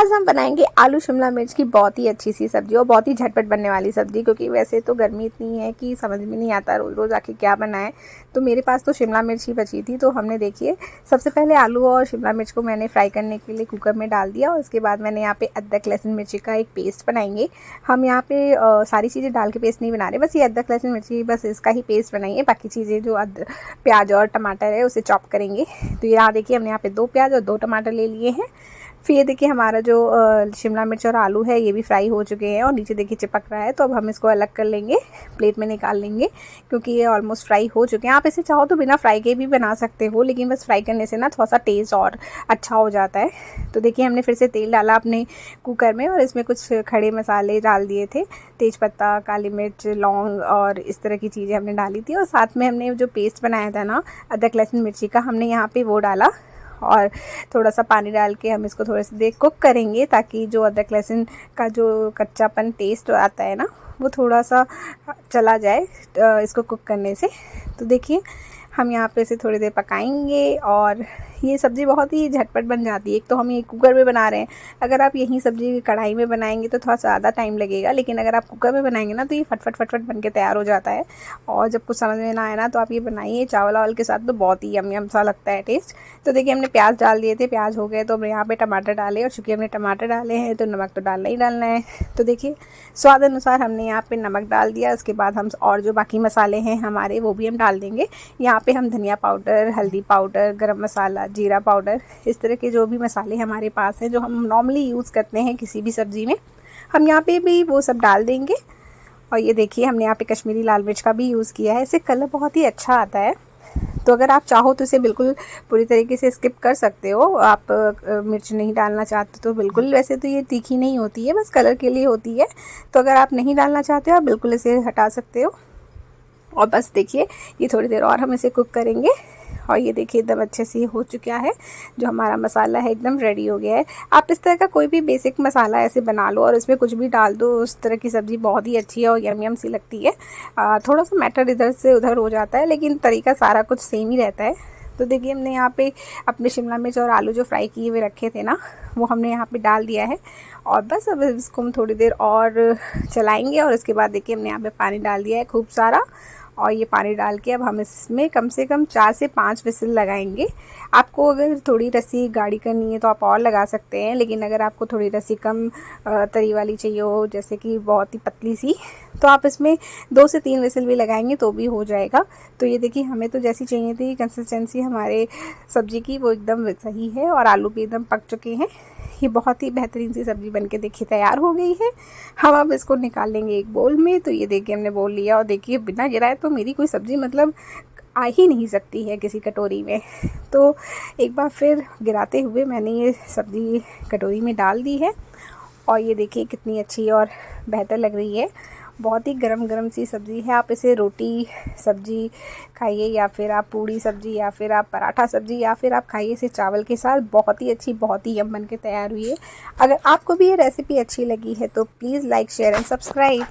आज हम बनाएंगे आलू शिमला मिर्च की बहुत ही अच्छी सी सब्जी और बहुत ही झटपट बनने वाली सब्जी, क्योंकि वैसे तो गर्मी इतनी है कि समझ में नहीं आता रोज़ रोज़ आके क्या बनाएं। तो मेरे पास तो शिमला मिर्च ही बची थी, तो हमने देखिए सबसे पहले आलू और शिमला मिर्च को मैंने फ्राई करने के लिए कुकर में डाल दिया और उसके बाद मैंने यहाँ पे अदरक लहसुन मिर्ची का एक पेस्ट बनाएंगे। हम यहाँ पे सारी चीज़ें डाल के पेस्ट नहीं बना रहे, बस ये अदरक लहसुन मिर्ची बस इसका ही पेस्ट बनाएंगे। बाकी चीज़ें जो प्याज और टमाटर है उसे चॉप करेंगे। तो यहाँ देखिए हमने यहाँ पे 2 प्याज और 2 टमाटर ले लिए हैं। फिर ये देखिए हमारा जो शिमला मिर्च और आलू है ये भी फ्राई हो चुके हैं और नीचे देखिए चिपक रहा है। तो अब हम इसको अलग कर लेंगे, प्लेट में निकाल लेंगे, क्योंकि ये ऑलमोस्ट फ्राई हो चुके हैं। आप इसे चाहो तो बिना फ्राई के भी बना सकते हो, लेकिन बस फ्राई करने से ना थोड़ा सा टेस्ट और अच्छा हो जाता है। तो देखिए हमने फिर से तेल डाला अपने कुकर में और इसमें कुछ खड़े मसाले डाल दिए थे, तेज़पत्ता, काली मिर्च, लौंग और इस तरह की चीज़ें हमने डाली थी। और साथ में हमने जो पेस्ट बनाया था ना अदरक लहसुन मिर्ची का, हमने यहाँ पे वो डाला और थोड़ा सा पानी डाल के हम इसको थोड़ी सी देर कुक करेंगे, ताकि जो अदरक लहसुन का जो कच्चापन टेस्ट आता है ना वो थोड़ा सा चला जाए इसको कुक करने से। तो देखिए हम यहाँ पे इसे थोड़ी देर पकाएंगे और ये सब्ज़ी बहुत ही झटपट बन जाती है। एक तो हम ये कुकर में बना रहे हैं, अगर आप यही सब्ज़ी कढ़ाई में बनाएंगे तो थोड़ा ज़्यादा टाइम लगेगा, लेकिन अगर आप कुकर में बनाएंगे ना तो ये फटफट बन के तैयार हो जाता है। और जब कुछ समझ में ना आए ना तो आप ये बनाइए चावल वावल के साथ, तो बहुत ही यम सा लगता है टेस्ट। तो देखिए हमने प्याज डाल दिए थे, प्याज हो गए तो हम यहाँ पर टमाटर डाले और चूँकि हमने टमाटर डाले हैं तो नमक तो डालना ही डालना है। तो देखिए स्वाद अनुसार हमने यहाँ पर नमक डाल दिया। उसके बाद हम और जो बाकी मसाले हैं हमारे वो भी हम डाल देंगे। यहाँ पे हम धनिया पाउडर, हल्दी पाउडर, गरम मसाला, जीरा पाउडर, इस तरह के जो भी मसाले हमारे पास हैं जो हम नॉर्मली यूज़ करते हैं किसी भी सब्ज़ी में, हम यहाँ पे भी वो सब डाल देंगे। और ये देखिए हमने यहाँ पे कश्मीरी लाल मिर्च का भी यूज़ किया है, इससे कलर बहुत ही अच्छा आता है। तो अगर आप चाहो तो इसे बिल्कुल पूरी तरीके से स्किप कर सकते हो, आप मिर्च नहीं डालना चाहते तो बिल्कुल, वैसे तो ये तीखी नहीं होती है, बस कलर के लिए होती है। तो अगर आप नहीं डालना चाहते हो आप बिल्कुल इसे हटा सकते हो। और बस देखिए ये थोड़ी देर और हम इसे कुक करेंगे और ये देखिए एकदम अच्छे से हो चुका है। जो हमारा मसाला है एकदम रेडी हो गया है। आप इस तरह का कोई भी बेसिक मसाला ऐसे बना लो और इसमें कुछ भी डाल दो, उस तरह की सब्ज़ी बहुत ही अच्छी है और यम सी लगती है। थोड़ा सा मैटर इधर से उधर हो जाता है, लेकिन तरीका सारा कुछ सेम ही रहता है। तो देखिए हमने यहाँ पे अपने शिमला मिर्च और आलू जो फ्राई किए हुए रखे थे ना वो हमने यहाँ पे डाल दिया है और बस अब इसको हम थोड़ी देर और चलाएंगे। और उसके बाद देखिए हमने यहाँ पे पानी डाल दिया है खूब सारा, और ये पानी डाल के अब हम इसमें कम से कम 4 से 5 विसिल लगाएंगे। आपको अगर थोड़ी रस्सी गाढ़ी करनी है तो आप और लगा सकते हैं, लेकिन अगर आपको थोड़ी रस्सी कम तरी वाली चाहिए हो, जैसे कि बहुत ही पतली सी, तो आप इसमें 2 से 3 विसिल भी लगाएंगे तो भी हो जाएगा। तो ये देखिए हमें तो जैसी चाहिए थी कंसिस्टेंसी हमारे सब्ज़ी की वो एकदम सही है और आलू भी एकदम पक चुके हैं। ये बहुत ही बेहतरीन सी सब्ज़ी बनके देखिए तैयार हो गई है। हम अब इसको निकाल लेंगे एक बोल में। तो ये देखिए हमने बोल लिया और देखिए बिना गिराए तो मेरी कोई सब्ज़ी मतलब आ ही नहीं सकती है किसी कटोरी में। तो एक बार फिर गिराते हुए मैंने ये सब्ज़ी कटोरी में डाल दी है और ये देखिए कितनी अच्छी और बेहतर लग रही है। बहुत ही गरम सी सब्ज़ी है। आप इसे रोटी सब्ज़ी खाइए या फिर आप पूड़ी सब्ज़ी या फिर आप पराठा सब्ज़ी या फिर आप खाइए इसे चावल के साथ, बहुत ही अच्छी, बहुत ही यम बन के तैयार हुई है। अगर आपको भी ये रेसिपी अच्छी लगी है तो please like, share and subscribe.